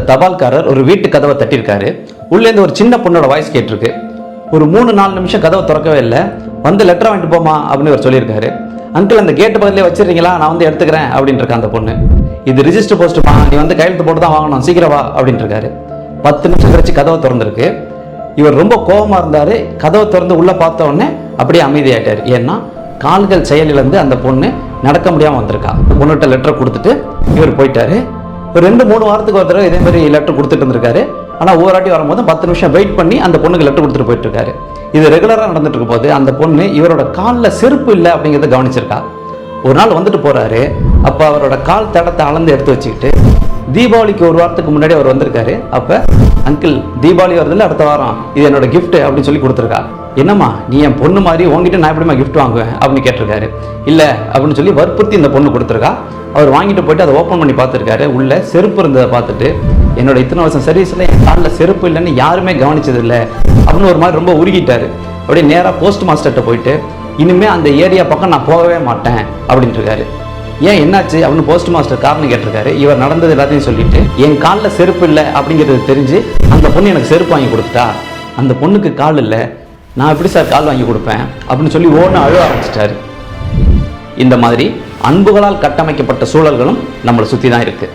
தபால்காரர் ஒரு வீட்டு கதவை தட்டியிருக்காரு. உள்ளேருந்து ஒரு சின்ன பொண்ணோட வாய்ஸ் கேட்டிருக்கு. ஒரு 3-4 நிமிஷம் கதவை திறக்கவே இல்லை. வந்து லெட்டர் வாங்கிட்டு போமா அப்படின்னு அவர் சொல்லியிருக்காரு. அங்கிள் அந்த கேட்டு பக்கத்துலேயே வச்சிருக்கீங்களா, நான் வந்து எடுத்துக்கிறேன் அப்படின்னு இருக்கா அந்த பொண்ணு. இது ரிஜிஸ்டர் போஸ்ட்டுமா, நீ வந்து கையெழுத்து போட்டு தான் வாங்கணும், சீக்கிரம் வா அப்படின்ட்டு இருக்காரு. 10 நிமிஷம் கழிச்சு கதவை திறந்துருக்கு. இவர் ரொம்ப கோபமா இருந்தாரு. கதவை திறந்து உள்ள பார்த்த உடனே அப்படியே அமைதியாயிட்டார். ஏன்னா கால்கள் செயலிழந்து அந்த பொண்ணு நடக்க முடியாம வந்திருக்கா. பொண்ணுகிட்ட லெட்டர் கொடுத்துட்டு இவர் போயிட்டாரு. ஒரு 2-3 வாரத்துக்கு ஒரு தடவை இதே மாதிரி லெட்டர் கொடுத்துட்டு இருந்திருக்காரு. ஆனால் ஒவ்வொரு வாட்டி வரும்போது 10 நிமிஷம் வெயிட் பண்ணி அந்த பொண்ணுக்கு லெட்டர் கொடுத்துட்டு போயிட்டு இருக்காரு. இது ரெகுலராக நடந்துட்டு இருக்கும் போது அந்த பொண்ணு இவரோட காலில் செருப்பு இல்லை அப்படிங்கிறத கவனிச்சிருக்கா. ஒரு நாள் வந்துட்டு போறாரு. அப்போ அவரோட கால் தடத்தை அளந்து எடுத்து வச்சுக்கிட்டு தீபாவளிக்கு ஒரு வாரத்துக்கு முன்னாடி அவர் வந்திருக்காரு. அப்போ அங்கிள் தீபாவளி வருதுல்ல அடுத்த வாரம், இது என்னோட கிஃப்ட் அப்படின்னு சொல்லி கொடுத்துருக்கா. என்னம்மா நீ என் பொண்ணு மாதிரி உங்ககிட்ட நான் எப்படிமா கிஃப்ட் வாங்குவேன் அப்படின்னு கேட்டிருக்காரு. இல்லை அப்படின்னு சொல்லி வற்புறுத்தி இந்த பொண்ணு கொடுத்துருக்கா. அவர் வாங்கிட்டு போயிட்டு அதை ஓப்பன் பண்ணி பார்த்துருக்காரு. உள்ள செருப்பு இருந்ததை பார்த்துட்டு என்னோட இத்தனை வருஷம் சர்வீஸில் என் காலில் செருப்பு இல்லைன்னு யாருமே கவனிச்சது இல்லை அப்படின்னு ஒரு மாதிரி ரொம்ப உருகிட்டாரு. அப்படியே நேராக போஸ்ட் மாஸ்டர்கிட்ட போயிட்டு இனிமே அந்த ஏரியா பக்கம் நான் போகவே மாட்டேன் அப்படின்ட்டு இருக்காரு. ஏன் என்னாச்சு அப்படின்னு போஸ்ட் மாஸ்டர் காரணம் கேட்டிருக்காரு. இவர் நடந்தது எல்லாத்தையும் சொல்லிட்டு என் காலில் செருப்பு இல்லை அப்படிங்கிறது தெரிஞ்சு அந்த பொண்ணு எனக்கு செருப்பு வாங்கி கொடுத்துட்டா. அந்த பொண்ணுக்கு கால் இல்லை, நான் எப்படி சார் கால் வாங்கி கொடுப்பேன் அப்படின்னு சொல்லி ஓன்னு அழுவ ஆரம்பிச்சிட்டாரு. இந்த மாதிரி அன்புகளால் கட்டமைக்கப்பட்ட சூழல்களும் நம்மளை சுற்றி தான் இருக்குது.